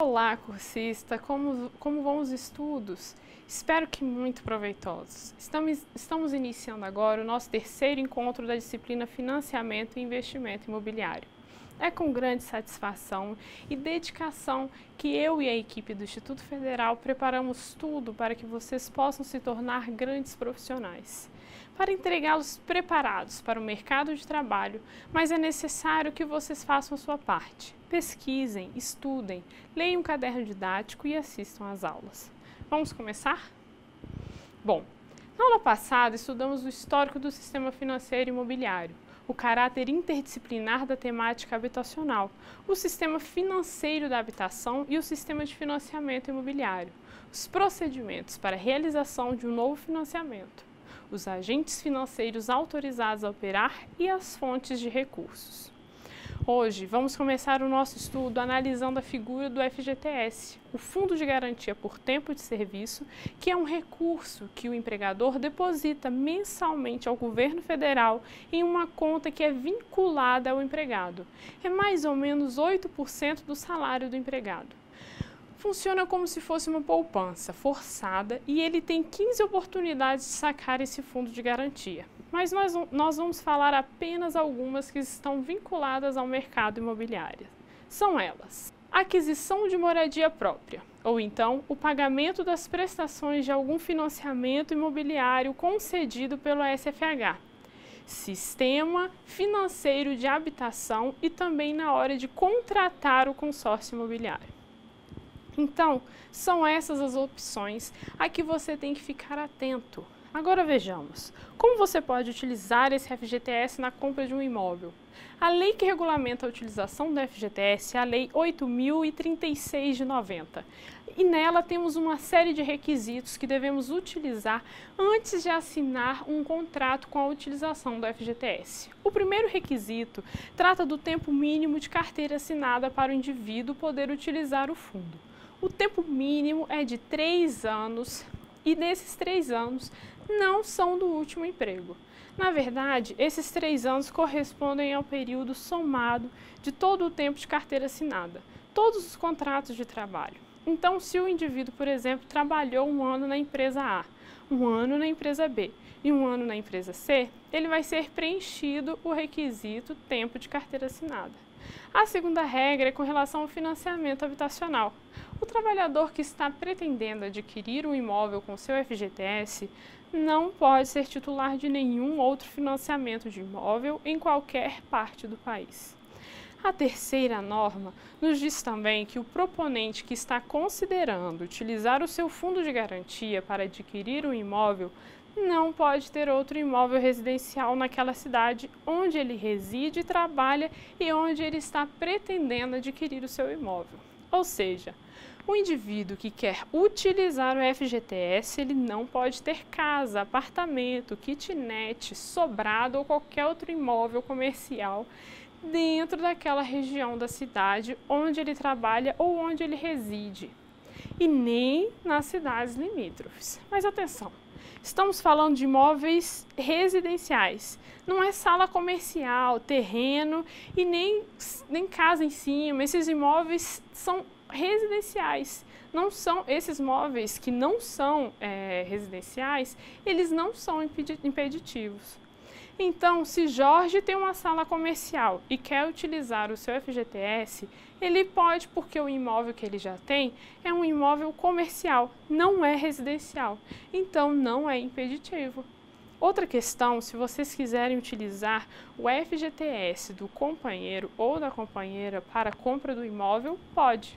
Olá, cursista! Como vão os estudos? Espero que muito proveitosos. Estamos iniciando agora o nosso terceiro encontro da disciplina Financiamento e Investimento Imobiliário. É com grande satisfação e dedicação que eu e a equipe do Instituto Federal preparamos tudo para que vocês possam se tornar grandes profissionais. Para entregá-los preparados para o mercado de trabalho, mas é necessário que vocês façam a sua parte. Pesquisem, estudem, leiam um caderno didático e assistam às aulas. Vamos começar? Bom, na aula passada estudamos o histórico do sistema financeiro e imobiliário, o caráter interdisciplinar da temática habitacional, o sistema financeiro da habitação e o sistema de financiamento imobiliário, os procedimentos para a realização de um novo financiamento, os agentes financeiros autorizados a operar e as fontes de recursos. Hoje, vamos começar o nosso estudo analisando a figura do FGTS, o Fundo de Garantia por Tempo de Serviço, que é um recurso que o empregador deposita mensalmente ao governo federal em uma conta que é vinculada ao empregado. É mais ou menos 8% do salário do empregado. Funciona como se fosse uma poupança forçada e ele tem 15 oportunidades de sacar esse fundo de garantia. Mas nós vamos falar apenas algumas que estão vinculadas ao mercado imobiliário. São elas: aquisição de moradia própria, ou então o pagamento das prestações de algum financiamento imobiliário concedido pelo SFH, sistema financeiro de habitação e também na hora de contratar o consórcio imobiliário. Então, são essas as opções a que você tem que ficar atento. Agora vejamos, como você pode utilizar esse FGTS na compra de um imóvel? A lei que regulamenta a utilização do FGTS é a Lei 8.036 de 90. E nela temos uma série de requisitos que devemos utilizar antes de assinar um contrato com a utilização do FGTS. O primeiro requisito trata do tempo mínimo de carteira assinada para o indivíduo poder utilizar o fundo. O tempo mínimo é de 3 anos e desses 3 anos não são do último emprego. Na verdade, esses 3 anos correspondem ao período somado de todo o tempo de carteira assinada, todos os contratos de trabalho. Então, se o indivíduo, por exemplo, trabalhou 1 ano na empresa A, 1 ano na empresa B e 1 ano na empresa C, ele vai ser preenchido o requisito tempo de carteira assinada. A segunda regra é com relação ao financiamento habitacional. O trabalhador que está pretendendo adquirir um imóvel com seu FGTS não pode ser titular de nenhum outro financiamento de imóvel em qualquer parte do país. A terceira norma nos diz também que o proponente que está considerando utilizar o seu fundo de garantia para adquirir um imóvel não pode ter outro imóvel residencial naquela cidade onde ele reside e trabalha e onde ele está pretendendo adquirir o seu imóvel. Ou seja, o indivíduo que quer utilizar o FGTS, ele não pode ter casa, apartamento, kitnet, sobrado ou qualquer outro imóvel comercial dentro daquela região da cidade onde ele trabalha ou onde ele reside, e nem nas cidades limítrofes. Mas atenção! Estamos falando de imóveis residenciais, não é sala comercial, terreno e nem casa em cima. Esses imóveis são residenciais, não são esses imóveis que não são residenciais, eles não são impeditivos. Então, se Jorge tem uma sala comercial e quer utilizar o seu FGTS, ele pode, porque o imóvel que ele já tem é um imóvel comercial, não é residencial, então não é impeditivo. Outra questão, se vocês quiserem utilizar o FGTS do companheiro ou da companheira para a compra do imóvel, pode,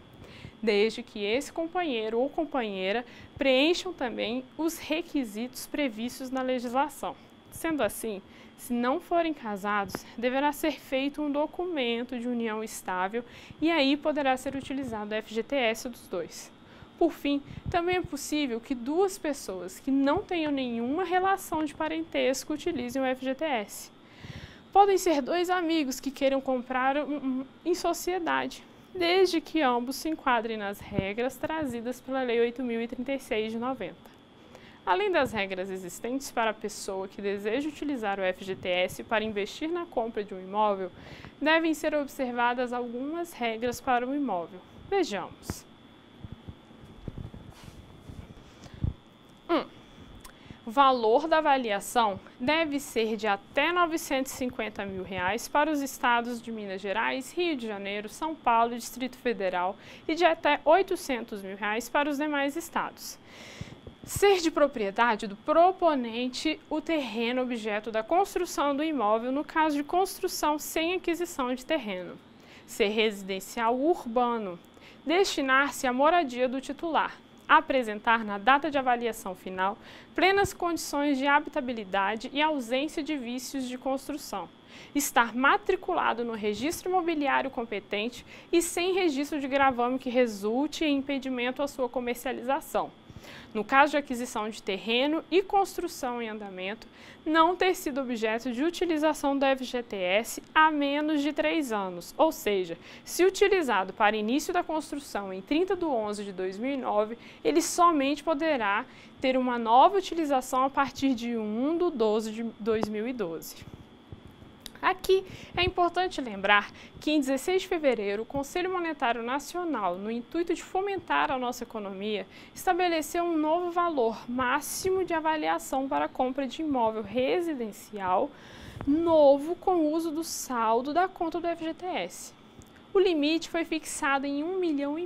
desde que esse companheiro ou companheira preencham também os requisitos previstos na legislação. Sendo assim, se não forem casados, deverá ser feito um documento de união estável e aí poderá ser utilizado o FGTS dos dois. Por fim, também é possível que 2 pessoas que não tenham nenhuma relação de parentesco utilizem o FGTS. Podem ser 2 amigos que queiram comprar em sociedade, desde que ambos se enquadrem nas regras trazidas pela Lei 8.036 de 90. Além das regras existentes para a pessoa que deseja utilizar o FGTS para investir na compra de um imóvel, devem ser observadas algumas regras para o imóvel. Vejamos. O valor da avaliação deve ser de até R$ 950 mil para os estados de Minas Gerais, Rio de Janeiro, São Paulo e Distrito Federal e de até R$ 800 mil para os demais estados. Ser de propriedade do proponente o terreno objeto da construção do imóvel no caso de construção sem aquisição de terreno. Ser residencial urbano. Destinar-se à moradia do titular. Apresentar na data de avaliação final plenas condições de habitabilidade e ausência de vícios de construção. Estar matriculado no registro imobiliário competente e sem registro de gravame que resulte em impedimento à sua comercialização. No caso de aquisição de terreno e construção em andamento, não ter sido objeto de utilização do FGTS há menos de 3 anos, ou seja, se utilizado para início da construção em 30/11/2009, ele somente poderá ter uma nova utilização a partir de 1/12/2012. Aqui é importante lembrar que em 16 de fevereiro, o Conselho Monetário Nacional, no intuito de fomentar a nossa economia, estabeleceu um novo valor máximo de avaliação para a compra de imóvel residencial novo com o uso do saldo da conta do FGTS. O limite foi fixado em R$ 1,5 milhão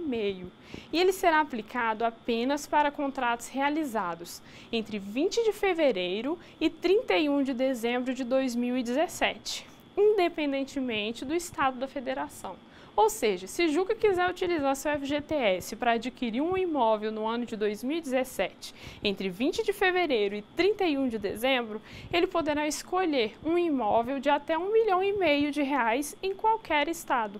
e ele será aplicado apenas para contratos realizados entre 20 de fevereiro e 31 de dezembro de 2017, independentemente do estado da federação. Ou seja, se Juca quiser utilizar seu FGTS para adquirir um imóvel no ano de 2017, entre 20 de fevereiro e 31 de dezembro, ele poderá escolher um imóvel de até R$ 1,5 milhão em qualquer estado.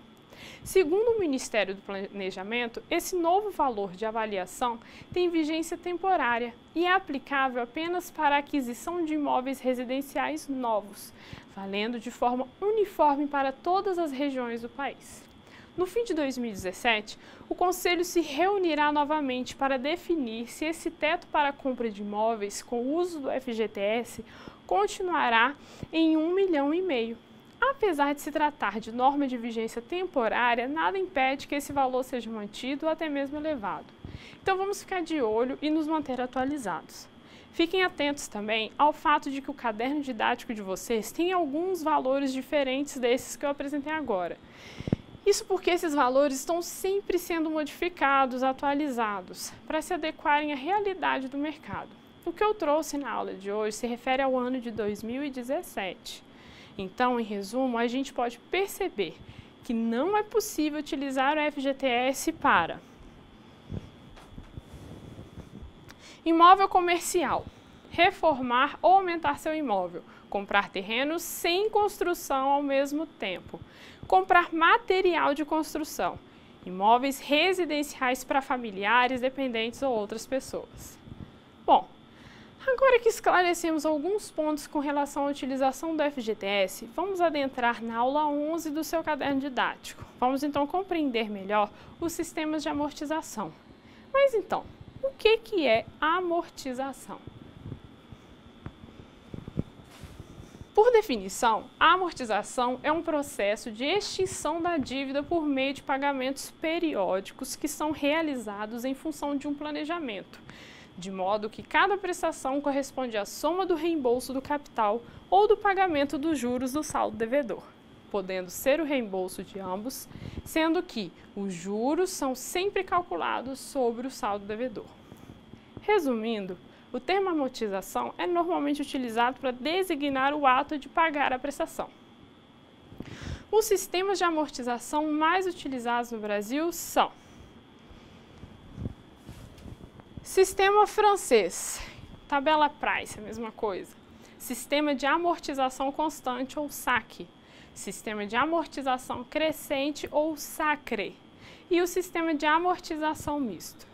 Segundo o Ministério do Planejamento, esse novo valor de avaliação tem vigência temporária e é aplicável apenas para a aquisição de imóveis residenciais novos, valendo de forma uniforme para todas as regiões do país. No fim de 2017, o Conselho se reunirá novamente para definir se esse teto para a compra de imóveis com o uso do FGTS continuará em R$ 1,5 milhão. Apesar de se tratar de norma de vigência temporária, nada impede que esse valor seja mantido ou até mesmo elevado. Então vamos ficar de olho e nos manter atualizados. Fiquem atentos também ao fato de que o caderno didático de vocês tem alguns valores diferentes desses que eu apresentei agora. Isso porque esses valores estão sempre sendo modificados, atualizados, para se adequarem à realidade do mercado. O que eu trouxe na aula de hoje se refere ao ano de 2017. Então, em resumo, a gente pode perceber que não é possível utilizar o FGTS para imóvel comercial, reformar ou aumentar seu imóvel, comprar terrenos sem construção ao mesmo tempo, comprar material de construção, imóveis residenciais para familiares, dependentes ou outras pessoas. Bom, agora que esclarecemos alguns pontos com relação à utilização do FGTS, vamos adentrar na aula 11 do seu caderno didático. Vamos então compreender melhor os sistemas de amortização. Mas então, o que é amortização? Por definição, a amortização é um processo de extinção da dívida por meio de pagamentos periódicos que são realizados em função de um planejamento, de modo que cada prestação corresponde à soma do reembolso do capital ou do pagamento dos juros do saldo devedor, podendo ser o reembolso de ambos, sendo que os juros são sempre calculados sobre o saldo devedor. Resumindo, o termo amortização é normalmente utilizado para designar o ato de pagar a prestação. Os sistemas de amortização mais utilizados no Brasil são: sistema francês, tabela Price, a mesma coisa. Sistema de amortização constante ou SAC. Sistema de amortização crescente ou SACRE. E o sistema de amortização misto.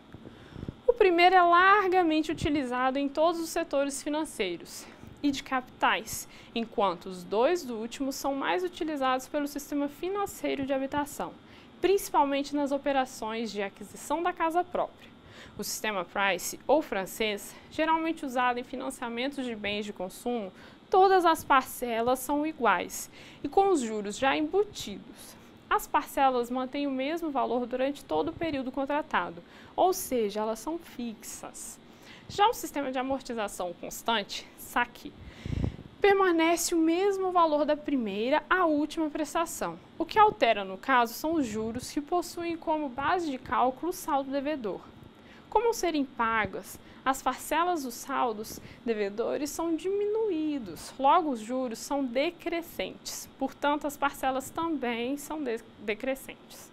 O primeiro é largamente utilizado em todos os setores financeiros e de capitais, enquanto os dois últimos são mais utilizados pelo sistema financeiro de habitação, principalmente nas operações de aquisição da casa própria. O sistema Price, ou francês, geralmente usado em financiamentos de bens de consumo, todas as parcelas são iguais e com os juros já embutidos. As parcelas mantêm o mesmo valor durante todo o período contratado, ou seja, elas são fixas. Já o sistema de amortização constante, SAC, permanece o mesmo valor da primeira à última prestação. O que altera, no caso, são os juros que possuem como base de cálculo o saldo devedor. Como ao serem pagas, as parcelas dos saldos devedores são diminuídos, logo os juros são decrescentes, portanto as parcelas também são decrescentes.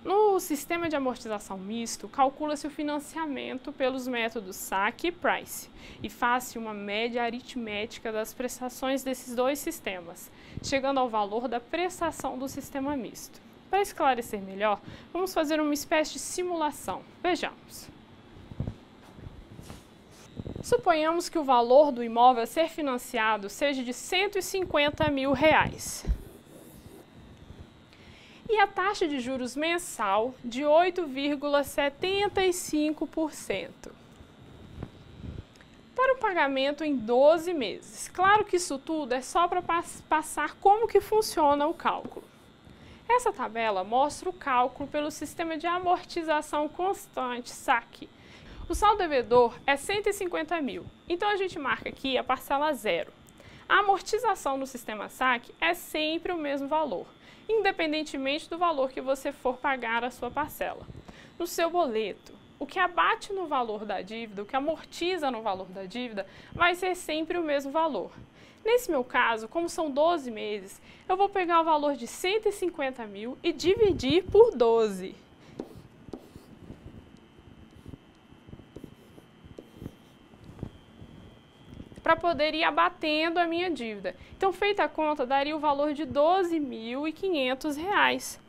No sistema de amortização misto, calcula-se o financiamento pelos métodos SAC e Price e faz-se uma média aritmética das prestações desses dois sistemas, chegando ao valor da prestação do sistema misto. Para esclarecer melhor, vamos fazer uma espécie de simulação. Vejamos. Suponhamos que o valor do imóvel a ser financiado seja de R$150 mil. E a taxa de juros mensal de 8,75%. Para o pagamento em 12 meses. Claro que isso tudo é só para passar como que funciona o cálculo. Essa tabela mostra o cálculo pelo sistema de amortização constante, SAC. O saldo devedor é 150 mil, então a gente marca aqui a parcela 0. A amortização no sistema SAC é sempre o mesmo valor, independentemente do valor que você for pagar a sua parcela. No seu boleto, o que abate no valor da dívida, o que amortiza no valor da dívida, vai ser sempre o mesmo valor. Nesse meu caso, como são 12 meses, eu vou pegar o valor de 150 mil e dividir por 12. Para poder ir abatendo a minha dívida. Então, feita a conta, daria o valor de R$ 12.500.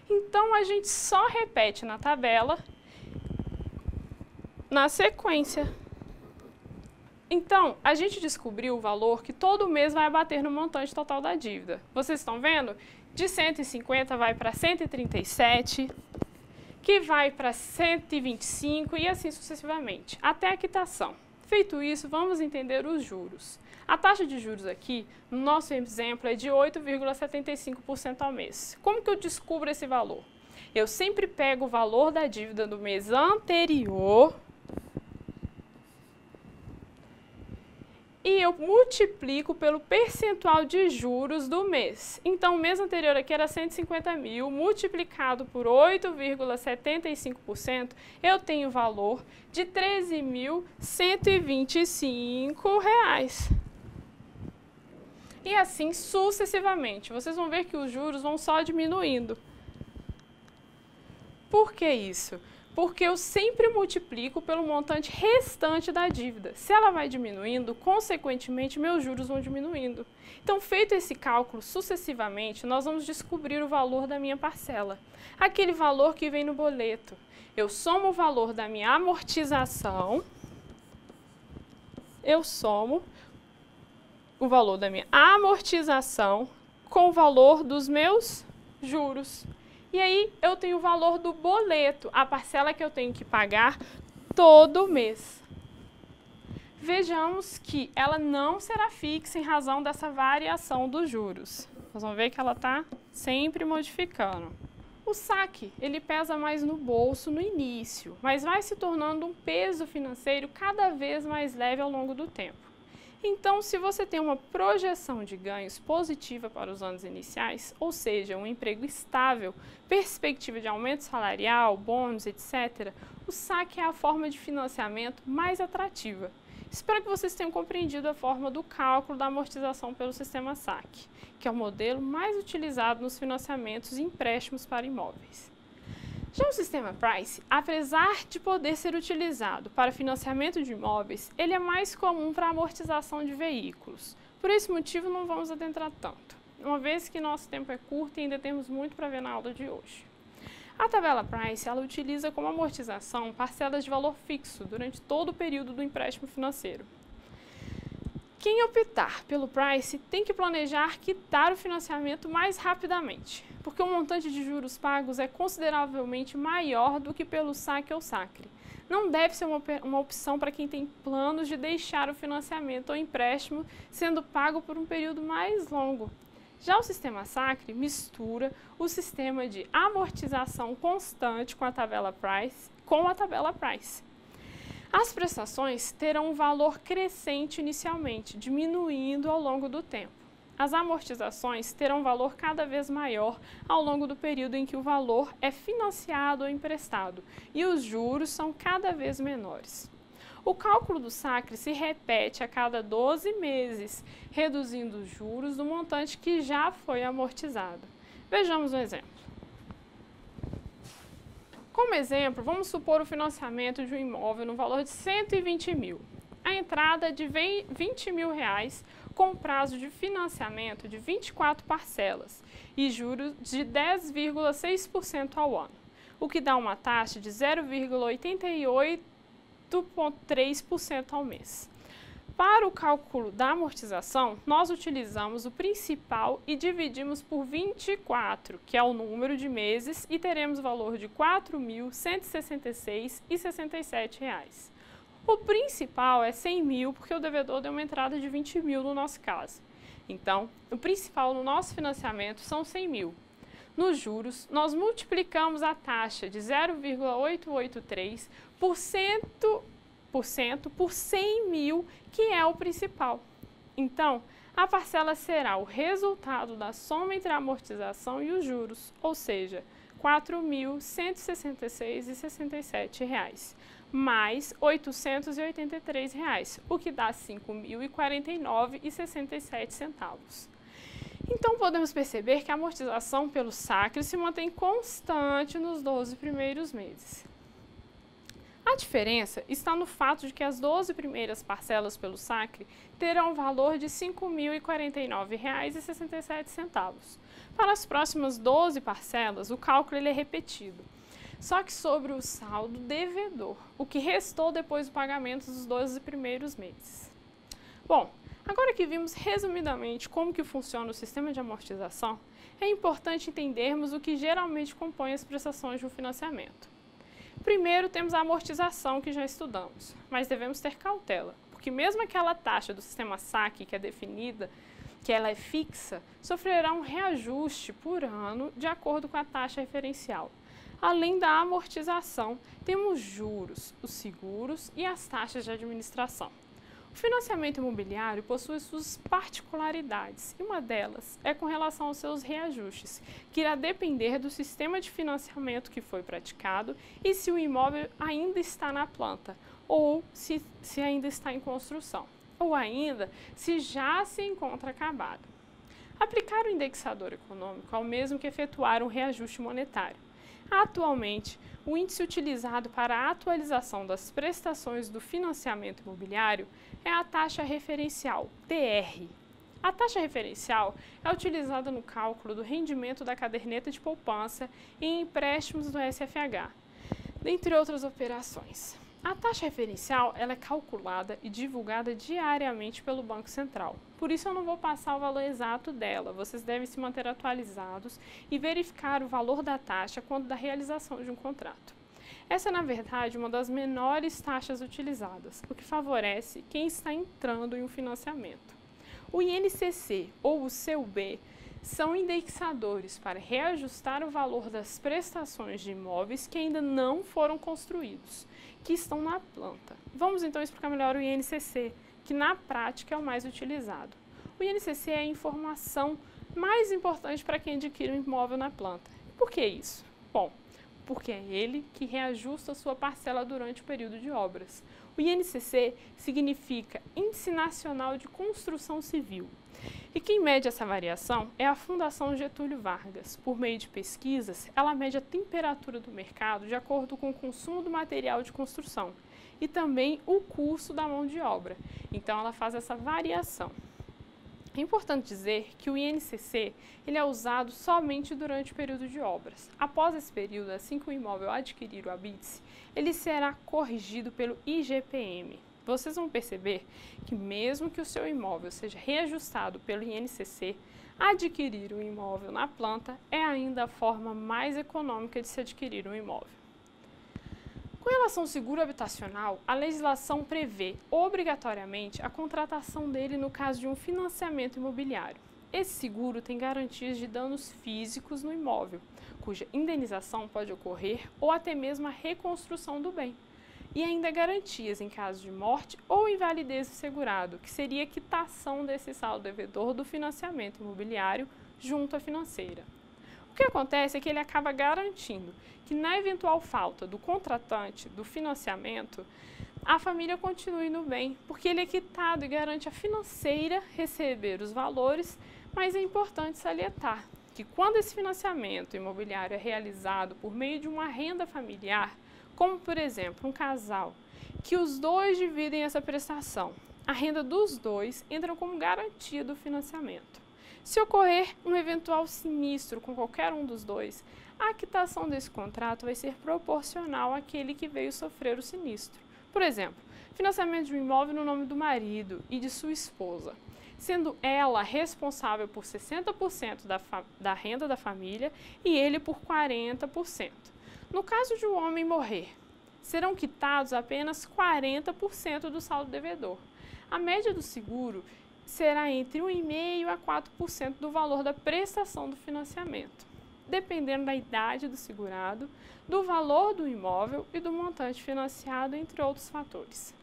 Então, a gente só repete na tabela, na sequência. Então, a gente descobriu o valor que todo mês vai abater no montante total da dívida. Vocês estão vendo? De 150 vai para 137, que vai para 125 e assim sucessivamente, até a quitação. Feito isso, vamos entender os juros. A taxa de juros aqui, no nosso exemplo, é de 8,75% ao mês. Como que eu descubro esse valor? Eu sempre pego o valor da dívida do mês anterior e eu multiplico pelo percentual de juros do mês. Então, o mês anterior aqui era 150 mil, multiplicado por 8,75%, eu tenho o valor de R$ 13.125. E assim sucessivamente. Vocês vão ver que os juros vão só diminuindo. Por que isso? Porque eu sempre multiplico pelo montante restante da dívida. Se ela vai diminuindo, consequentemente, meus juros vão diminuindo. Então, feito esse cálculo sucessivamente, nós vamos descobrir o valor da minha parcela. Aquele valor que vem no boleto. Eu somo o valor da minha amortização, eu somo o valor da minha amortização com o valor dos meus juros. E aí, eu tenho o valor do boleto, a parcela que eu tenho que pagar todo mês. Vejamos que ela não será fixa em razão dessa variação dos juros. Nós vamos ver que ela está sempre modificando. O SAC, ele pesa mais no bolso no início, mas vai se tornando um peso financeiro cada vez mais leve ao longo do tempo. Então, se você tem uma projeção de ganhos positiva para os anos iniciais, ou seja, um emprego estável, perspectiva de aumento salarial, bônus, etc., o SAC é a forma de financiamento mais atrativa. Espero que vocês tenham compreendido a forma do cálculo da amortização pelo sistema SAC, que é o modelo mais utilizado nos financiamentos e empréstimos para imóveis. Já o sistema Price, apesar de poder ser utilizado para financiamento de imóveis, ele é mais comum para amortização de veículos. Por esse motivo, não vamos adentrar tanto, uma vez que nosso tempo é curto e ainda temos muito para ver na aula de hoje. A tabela Price, ela utiliza como amortização parcelas de valor fixo durante todo o período do empréstimo financeiro. Quem optar pelo Price tem que planejar quitar o financiamento mais rapidamente, porque o montante de juros pagos é consideravelmente maior do que pelo SAC ou SACRE. Não deve ser uma opção para quem tem planos de deixar o financiamento ou empréstimo sendo pago por um período mais longo. Já o sistema SACRE mistura o sistema de amortização constante com a tabela Price com a tabela Price. As prestações terão um valor crescente inicialmente, diminuindo ao longo do tempo. As amortizações terão um valor cada vez maior ao longo do período em que o valor é financiado ou emprestado, e os juros são cada vez menores. O cálculo do SACRE se repete a cada 12 meses, reduzindo os juros do montante que já foi amortizado. Vejamos um exemplo. Como exemplo, vamos supor o financiamento de um imóvel no valor de 120 mil. A entrada é de R$20 mil com prazo de financiamento de 24 parcelas e juros de 10,6% ao ano, o que dá uma taxa de 0,88,3% ao mês. Para o cálculo da amortização, nós utilizamos o principal e dividimos por 24, que é o número de meses, e teremos o valor de R$ 4.166,67. O principal é 100 mil, porque o devedor deu uma entrada de 20 mil no nosso caso. Então, o principal no nosso financiamento são 100 mil. Nos juros, nós multiplicamos a taxa de 0,883% por 100 mil, que é o principal. Então, a parcela será o resultado da soma entre a amortização e os juros, ou seja, R$ 4.166,67, mais R$ 883, o que dá R$ 5.049,67. Então, podemos perceber que a amortização pelo SACRE se mantém constante nos 12 primeiros meses. A diferença está no fato de que as 12 primeiras parcelas pelo SACRE terão um valor de R$ 5.049,67. Para as próximas 12 parcelas, o cálculo é repetido, só que sobre o saldo devedor, o que restou depois do pagamento dos 12 primeiros meses. Bom, agora que vimos resumidamente como que funciona o sistema de amortização, é importante entendermos o que geralmente compõe as prestações de um financiamento. Primeiro, temos a amortização, que já estudamos, mas devemos ter cautela, porque mesmo aquela taxa do sistema SAC que é definida, que ela é fixa, sofrerá um reajuste por ano de acordo com a taxa referencial. Além da amortização, temos juros, os seguros e as taxas de administração. O financiamento imobiliário possui suas particularidades, e uma delas é com relação aos seus reajustes, que irá depender do sistema de financiamento que foi praticado e se o imóvel ainda está na planta, ou se ainda está em construção, ou ainda se já se encontra acabado. Aplicar o indexador econômico é o mesmo que efetuar um reajuste monetário. Atualmente, o índice utilizado para a atualização das prestações do financiamento imobiliário é a taxa referencial, TR. A taxa referencial é utilizada no cálculo do rendimento da caderneta de poupança e em empréstimos do SFH, dentre outras operações. A taxa referencial ela é calculada e divulgada diariamente pelo Banco Central. Por isso eu não vou passar o valor exato dela, vocês devem se manter atualizados e verificar o valor da taxa quando da realização de um contrato. Essa é, na verdade, uma das menores taxas utilizadas, o que favorece quem está entrando em um financiamento. O INCC ou o CUB são indexadores para reajustar o valor das prestações de imóveis que ainda não foram construídos, que estão na planta. Vamos então explicar melhor o INCC, que na prática é o mais utilizado. O INCC é a informação mais importante para quem adquire um imóvel na planta. Por que isso? Bom, porque é ele que reajusta a sua parcela durante o período de obras. O INCC significa Índice Nacional de Construção Civil. E quem mede essa variação é a Fundação Getúlio Vargas. Por meio de pesquisas, ela mede a temperatura do mercado de acordo com o consumo do material de construção e também o custo da mão de obra. Então, ela faz essa variação. É importante dizer que o INCC ele é usado somente durante o período de obras. Após esse período, assim que o imóvel adquirir o habite-se, ele será corrigido pelo IGPM. Vocês vão perceber que mesmo que o seu imóvel seja reajustado pelo INCC, adquirir um imóvel na planta é ainda a forma mais econômica de se adquirir um imóvel. Com relação ao seguro habitacional, a legislação prevê obrigatoriamente a contratação dele no caso de um financiamento imobiliário. Esse seguro tem garantias de danos físicos no imóvel, cuja indenização pode ocorrer ou até mesmo a reconstrução do bem. E ainda garantias em caso de morte ou invalidez do segurado, que seria a quitação desse saldo devedor do financiamento imobiliário junto à financeira. O que acontece é que ele acaba garantindo que, na eventual falta do contratante do financiamento, a família continue no bem, porque ele é quitado e garante a financeira receber os valores, mas é importante salientar que quando esse financiamento imobiliário é realizado por meio de uma renda familiar, como por exemplo um casal, que os dois dividem essa prestação, a renda dos dois entra como garantia do financiamento. Se ocorrer um eventual sinistro com qualquer um dos dois, a quitação desse contrato vai ser proporcional àquele que veio sofrer o sinistro. Por exemplo, financiamento de um imóvel no nome do marido e de sua esposa, sendo ela responsável por 60% da renda da família e ele por 40%. No caso de um homem morrer, serão quitados apenas 40% do saldo devedor. A média do seguro será entre 1,5% a 4% do valor da prestação do financiamento, dependendo da idade do segurado, do valor do imóvel e do montante financiado, entre outros fatores.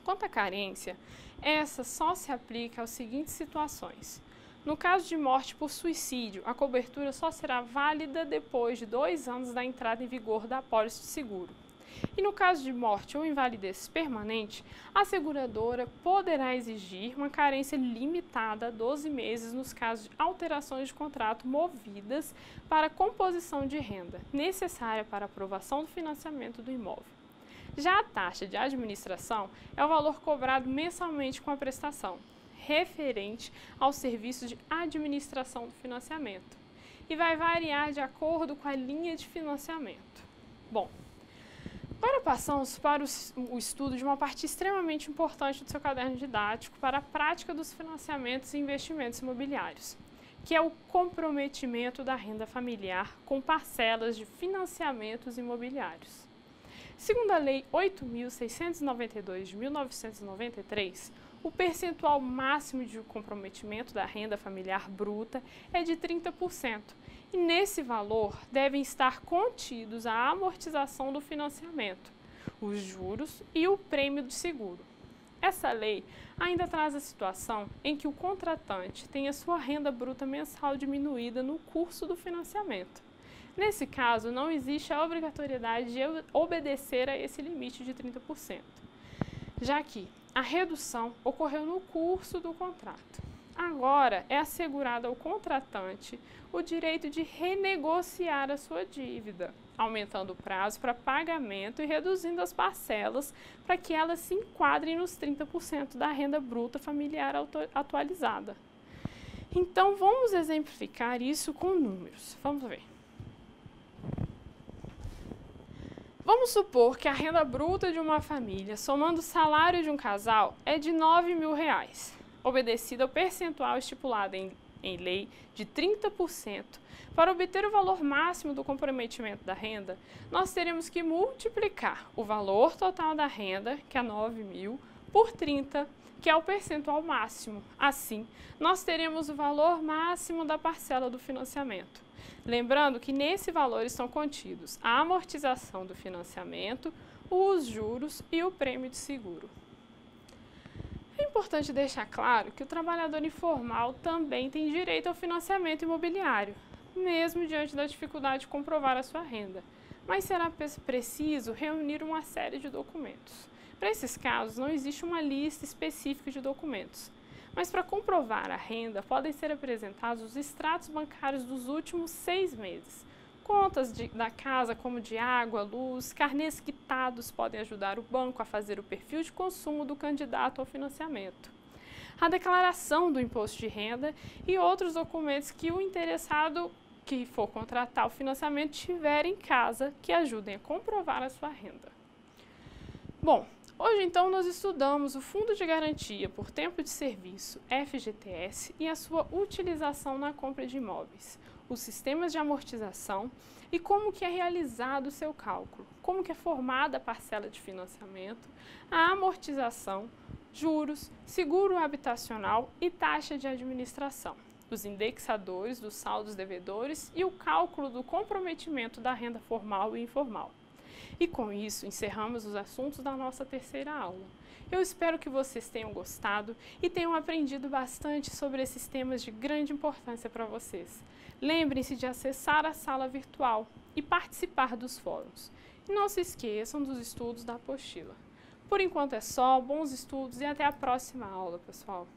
Quanto à carência, essa só se aplica às seguintes situações. No caso de morte por suicídio, a cobertura só será válida depois de 2 anos da entrada em vigor da apólice de seguro. E no caso de morte ou invalidez permanente, a seguradora poderá exigir uma carência limitada a 12 meses nos casos de alterações de contrato movidas para composição de renda, necessária para aprovação do financiamento do imóvel. Já a taxa de administração é o valor cobrado mensalmente com a prestação, referente aos serviços de administração do financiamento, e vai variar de acordo com a linha de financiamento. Bom, agora passamos para o estudo de uma parte extremamente importante do seu caderno didático para a prática dos financiamentos e investimentos imobiliários, que é o comprometimento da renda familiar com parcelas de financiamentos imobiliários. Segundo a Lei 8.692 de 1993, o percentual máximo de comprometimento da renda familiar bruta é de 30%, e nesse valor devem estar contidos a amortização do financiamento, os juros e o prêmio de seguro. Essa lei ainda traz a situação em que o contratante tem a sua renda bruta mensal diminuída no curso do financiamento. Nesse caso, não existe a obrigatoriedade de obedecer a esse limite de 30%, já que a redução ocorreu no curso do contrato. Agora, é assegurado ao contratante o direito de renegociar a sua dívida, aumentando o prazo para pagamento e reduzindo as parcelas para que elas se enquadrem nos 30% da renda bruta familiar atualizada. Então, vamos exemplificar isso com números. Vamos ver. Vamos supor que a renda bruta de uma família, somando o salário de um casal, é de R$ 9.000, obedecida ao percentual estipulado em lei de 30%. Para obter o valor máximo do comprometimento da renda, nós teremos que multiplicar o valor total da renda, que é 9.000, por 30, que é o percentual máximo. Assim, nós teremos o valor máximo da parcela do financiamento. Lembrando que nesse valor estão contidos a amortização do financiamento, os juros e o prêmio de seguro. É importante deixar claro que o trabalhador informal também tem direito ao financiamento imobiliário, mesmo diante da dificuldade de comprovar a sua renda, mas será preciso reunir uma série de documentos. Para esses casos, não existe uma lista específica de documentos, mas para comprovar a renda podem ser apresentados os extratos bancários dos últimos 6 meses. Contas da casa, como de água, luz, carnês quitados podem ajudar o banco a fazer o perfil de consumo do candidato ao financiamento. A declaração do imposto de renda e outros documentos que o interessado que for contratar o financiamento tiver em casa que ajudem a comprovar a sua renda. Bom, hoje então nós estudamos o Fundo de Garantia por Tempo de Serviço, FGTS, e a sua utilização na compra de imóveis, os sistemas de amortização e como que é realizado o seu cálculo, como que é formada a parcela de financiamento, a amortização, juros, seguro habitacional e taxa de administração. dos indexadores, dos saldos devedores e o cálculo do comprometimento da renda formal e informal. E com isso, encerramos os assuntos da nossa terceira aula. Eu espero que vocês tenham gostado e tenham aprendido bastante sobre esses temas de grande importância para vocês. Lembrem-se de acessar a sala virtual e participar dos fóruns. E não se esqueçam dos estudos da apostila. Por enquanto é só, bons estudos e até a próxima aula, pessoal!